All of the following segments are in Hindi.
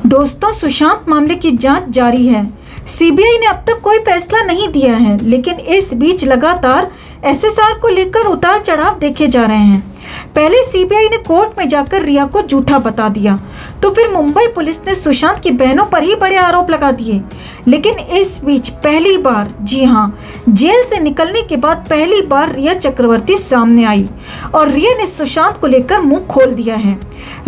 दोस्तों, सुशांत मामले की जांच जारी है। सीबीआई ने अब तक कोई फैसला नहीं दिया है, लेकिन इस बीच लगातार एसएसआर को लेकर उतार चढ़ाव देखे जा रहे हैं। पहले सीबीआई ने कोर्ट में जाकर रिया को झूठा बता दिया, तो फिर मुंबई पुलिस ने सुशांत की बहनों पर ही बड़े आरोप लगा दिए। लेकिन इस बीच पहली बार, जी हाँ, जेल से निकलने के बाद पहली बार रिया चक्रवर्ती सामने आई और रिया ने सुशांत को लेकर मुंह खोल दिया है।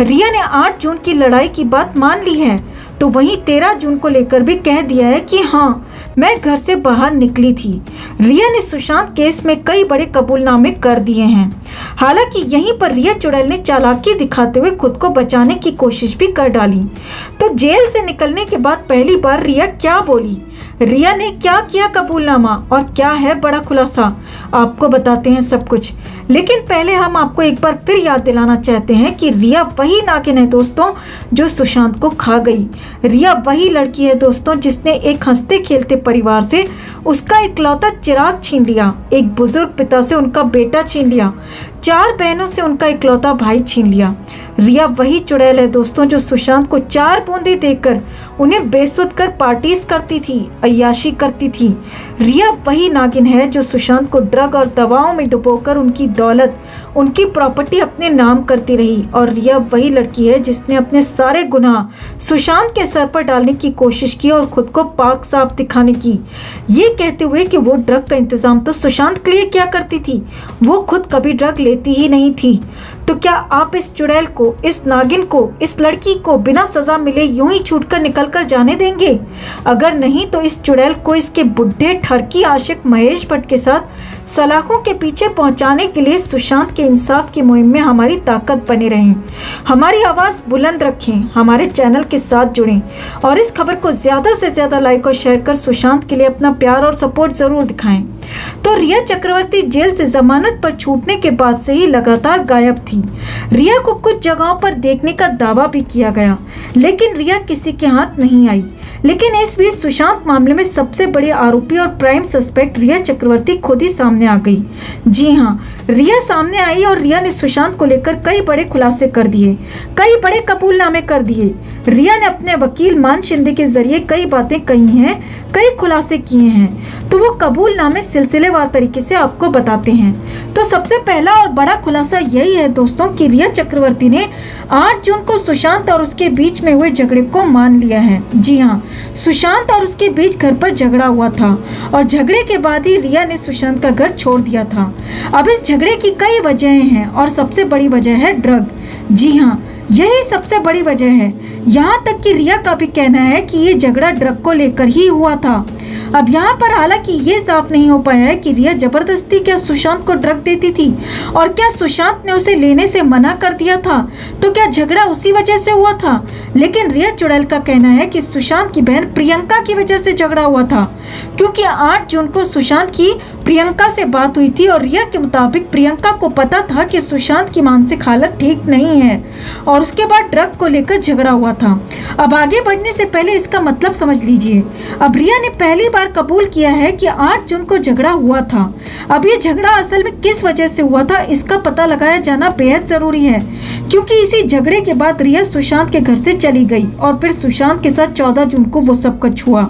रिया ने 8 जून की लड़ाई की बात मान ली है, तो वहीं 13 जून को लेकर भी कह दिया है कि हाँ, मैं घर से बाहर निकली थी। रिया ने सुशांत केस में कई बड़े कबूलनामे कर दिए हैं। हालांकि यहीं पर रिया चुड़ैल ने चालाकी दिखाते हुए खुद को बचाने की कोशिश भी कर डाली। तो जेल से निकलने के बाद पहली बार रिया क्या बोली, रिया ने क्या किया कबूलनामा और क्या है बड़ा खुलासा, आपको बताते हैं सब कुछ। लेकिन पहले हम आपको एक बार फिर याद दिलाना चाहते हैं कि रिया वही नागिन है दोस्तों, जो सुशांत को खा गई। रिया वही लड़की है दोस्तों, जिसने एक हंसते खेलते परिवार से उसका इकलौता चिराग छीन लिया, एक बुजुर्ग पिता से उनका बेटा छीन लिया, 4 बहनों से उनका इकलौता भाई छीन लिया। रिया वही चुड़ैल है दोस्तों, जो सुशांत को 4 बूंदे देकर उन्हें बेसुध कर पार्टीज करती थी, अय्याशी करती थी। रिया वही नागिन है जो सुशांत को ड्रग और दवाओं में डुबोकर उनकी दौलत, उनकी प्रॉपर्टी अपने नाम करती रही। और रिया वही लड़की है जिसने अपने सारे गुनाह सुशांत के सर पर डालने की कोशिश की और खुद को पाक साफ दिखाने की, ये कहते हुए कि वो ड्रग का इंतजाम तो सुशांत के लिए क्या करती थी, वो खुद कभी ड्रग लेती ही नहीं थी। तो क्या आप इस चुड़ैल को, इस नागिन को, इस लड़की को बिना सजा मिले यूं ही छूटकर निकल कर जाने देंगे? अगर नहीं तो इस चुड़ैल को इसके बुढ़े ठरकी आशिक महेश भट्ट के साथ सलाखों के पीछे पहुंचाने के लिए सुशांत के इंसाफ की मुहिम में हमारी ताकत बने रहें। हमारी आवाज़ बुलंद रखें, हमारे चैनल के साथ जुड़ें और इस खबर को ज़्यादा से ज़्यादा लाइक और शेयर कर सुशांत के लिए अपना प्यार और सपोर्ट ज़रूर दिखाएं। तो रिया चक्रवर्ती जेल से जमानत पर छूटने के बाद से ही लगातार गायब थी। रिया को कुछ जगहों पर देखने का दावा भी किया गया, लेकिन रिया किसी के हाथ नहीं आई। लेकिन इस बीच सुशांत मामले में सबसे बड़े आरोपी और प्राइम सस्पेक्ट रिया चक्रवर्ती खुद ही सामने आ गई। जी हाँ, रिया सामने आई और रिया ने सुशांत को लेकर कई बड़े खुलासे कर दिए, कई बड़े कबूलनामे कर दिए। रिया ने अपने वकील मान शिंदे के जरिए कई बातें कही हैं, कई खुलासे किए हैं। तो वो कबूलनामे सिलसिलेवार तरीके से आपको बताते हैं। तो सबसे पहला और बड़ा खुलासा यही है दोस्तों कि रिया चक्रवर्ती ने 8 जून को सुशांत और उसके बीच में हुए झगड़े को मान लिया है। जी हाँ, सुशांत और उसके बीच घर पर झगड़ा हुआ था और झगड़े के बाद ही रिया ने सुशांत का घर छोड़ दिया था। अब इस झगड़े की कई वजहें हैं और सबसे बड़ी वजह है ड्रग। जी हाँ, यही सबसे बड़ी वजह है। यहाँ तक कि रिया का भी कहना है कि ये झगड़ा ड्रग को लेकर ही हुआ था। अब यहाँ पर हालांकि ये साफ नहीं हो पाया है कि रिया जबरदस्ती क्या सुशांत को ड्रग देती थी और क्या सुशांत ने उसे लेने से मना कर दिया था, तो क्या झगड़ा उसी वजह से हुआ था। लेकिन रिया चुड़ैल का कहना है कि सुशांत की बहन प्रियंका की वजह से झगड़ा हुआ था, क्योंकि 8 जून को सुशांत की प्रियंका से बात हुई थी और रिया के मुताबिक प्रियंका को पता था कि सुशांत की मानसिक हालत ठीक नहीं है और उसके बाद ड्रग को लेकर झगड़ा हुआ था। अब आगे बढ़ने से पहले इसका मतलब समझ लीजिए। अब रिया ने पहली बार कबूल किया है कि 8 जून को झगड़ा हुआ था। अब ये झगड़ा असल में किस वजह से हुआ था, इसका पता लगाया जाना बेहद जरूरी है, क्योंकि इसी झगड़े के बाद रिया सुशांत के घर से चली गई और फिर सुशांत के साथ 14 जून को वो सब कुछ हुआ।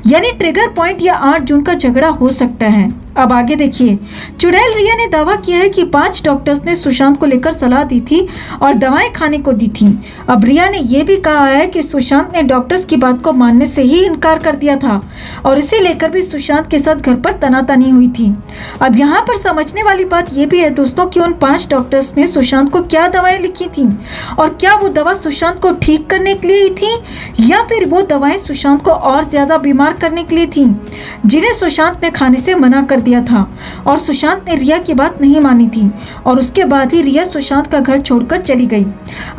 यानी ट्रिगर पॉइंट या 8 जून का झगड़ा हो सकता है। अब आगे देखिए, चुड़ैल रिया ने दावा किया है कि 5 डॉक्टर्स ने सुशांत को लेकर सलाह दी थी और दवाएं खाने को दी थी। अब रिया ने यह भी कहा है कि सुशांत ने डॉक्टर्स की बात को मानने से ही इनकार कर दिया था और इसे लेकर भी सुशांत के साथ घर पर तनातनी हुई थी। अब यहाँ पर समझने वाली बात यह भी है दोस्तों कि उन 5 डॉक्टर्स ने सुशांत को क्या दवाएं लिखी थी और क्या वो दवा सुशांत को ठीक करने के लिए ही थी या फिर वो दवाएं सुशांत को और ज्यादा बीमार करने के लिए थी, जिन्हें सुशांत ने खाने से मना कर दिया था। और सुशांत ने रिया की बात नहीं मानी थी और उसके बाद ही रिया सुशांत का घर छोड़कर चली गई।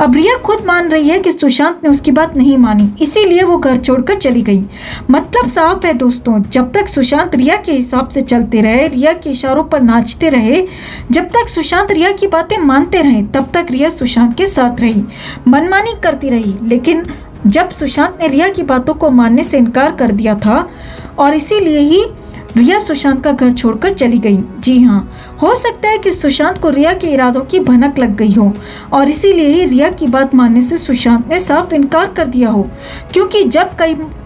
अब रिया खुद मान रही है कि सुशांत ने उसकी बात नहीं मानी, इसीलिए वो घर छोड़कर चली गई। मतलब साफ है दोस्तों, जब तक सुशांत रिया के हिसाब से चलते रहे, रिया के इशारों पर नाचते रहे, जब तक सुशांत रिया की बातें मानते रहे, तब तक रिया सुशांत के साथ रही, मनमानी करती रही। लेकिन जब सुशांत ने रिया की बातों को मानने से इनकार कर दिया था और इसीलिए ही रिया सुशांत का घर छोड़कर चली गई। जी हाँ, हो सकता है कि सुशांत को रिया के इरादों की भनक लग गई हो और इसीलिए ही रिया की बात मानने से सुशांत ने साफ इनकार कर दिया हो, क्योंकि जब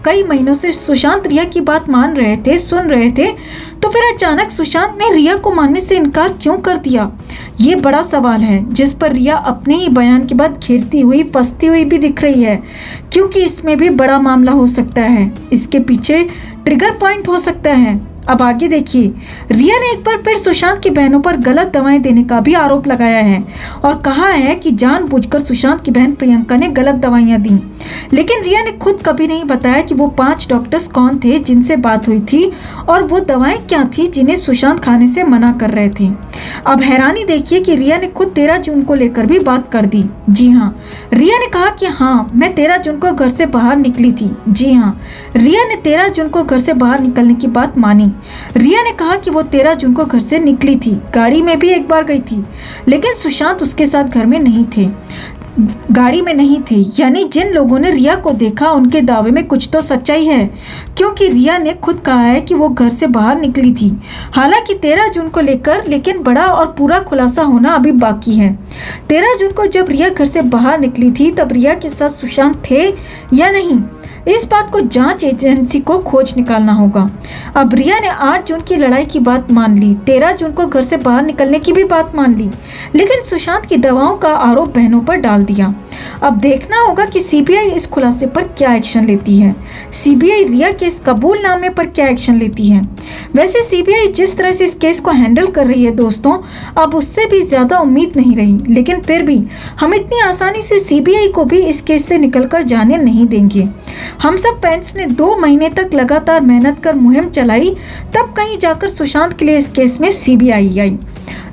कई महीनों से सुशांत रिया की बात मान रहे थे, सुन रहे थे, तो फिर अचानक सुशांत ने रिया को मानने से इनकार क्यों कर दिया? ये बड़ा सवाल है जिस पर रिया अपने ही बयान के बाद घिरती हुई, फंसती हुई भी दिख रही है, क्योंकि इसमें भी बड़ा मामला हो सकता है। इसके पीछे ट्रिगर पॉइंट हो सकता है। अब आगे देखिए, रिया ने एक बार फिर सुशांत की बहनों पर गलत दवाएं देने का भी आरोप लगाया है और कहा है कि जानबूझकर सुशांत की बहन प्रियंका ने गलत दवाइयां दी। लेकिन रिया ने खुद कभी नहीं बताया कि वो 5 डॉक्टर्स कौन थे जिनसे बात हुई थी और वो दवाएं क्या थी जिन्हें सुशांत खाने से मना कर रहे थे। अब हैरानी देखिए कि रिया ने खुद 13 जून को लेकर भी बात कर दी। जी हाँ, रिया ने कहा कि हाँ, मैं 13 जून को घर से बाहर निकली थी। जी हाँ, रिया ने 13 जून को घर से बाहर निकलने की बात मानी। रिया ने कहा कि वो 13 जून को घर से निकली थी, गाड़ी में भी एक बार गई थी, लेकिन सुशांत उसके साथ घर में नहीं थे, गाड़ी में नहीं थे। यानी जिन लोगों ने रिया को देखा उनके दावे में कुछ तो सच्चाई है, क्योंकि रिया ने खुद कहा है कि वो घर से बाहर निकली थी। हालांकि 13 जून को लेकर लेकिन बड़ा और पूरा खुलासा होना अभी बाकी है। 13 जून को जब रिया घर से बाहर निकली थी तब रिया के साथ सुशांत थे या नहीं, इस बात को जांच एजेंसी को खोज निकालना होगा। अब रिया ने 8 जून की लड़ाई की बात मान ली, 13 जून को घर से बाहर निकलने की भी बात मान ली, लेकिन सुशांत की दवाओं का आरोप बहनों पर डाल दिया। अब देखना होगा कि सीबीआई इस खुलासे पर क्या एक्शन लेती है। सीबीआई रिया के इस कबूलनामे पर क्या एक्शन लेती है। वैसे सीबीआई जिस तरह से इस केस को हैंडल कर रही है दोस्तों, अब उससे भी ज्यादा उम्मीद नहीं रही, लेकिन फिर भी हम इतनी आसानी से सीबीआई को भी इस केस से निकलकर जाने नहीं देंगे। हम सब फैंस ने 2 महीने तक लगातार मेहनत कर मुहिम चलाई, तब कहीं जाकर सुशांत के लिए इस केस में सीबीआई आई।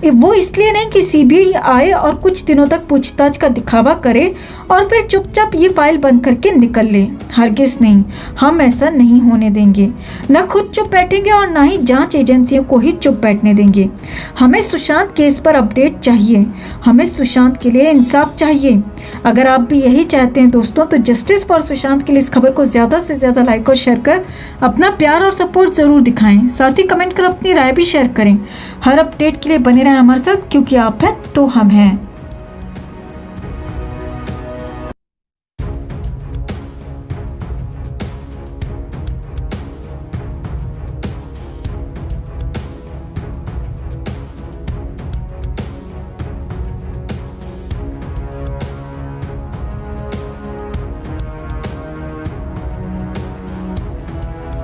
वो इसलिए नहीं कि सीबीआई आए और कुछ दिनों तक पूछताछ का दिखावा करे और फिर चुपचाप ये फाइल बंद करके निकल ले। हरगिज नहीं, हम ऐसा नहीं होने देंगे। न खुद चुप बैठेंगे और न ही जांच एजेंसियों को ही चुप बैठने देंगे। हमें सुशांत केस पर अपडेट चाहिए, हमें सुशांत के लिए इंसाफ चाहिए। अगर आप भी यही चाहते हैं दोस्तों, तो जस्टिस फॉर सुशांत के लिए इस खबर को ज़्यादा से ज़्यादा लाइक और शेयर कर अपना प्यार और सपोर्ट ज़रूर दिखाएं। साथ ही कमेंट कर अपनी राय भी शेयर करें। हर अपडेट के लिए बने रहें हमारे साथ, क्योंकि आप हैं तो हम हैं।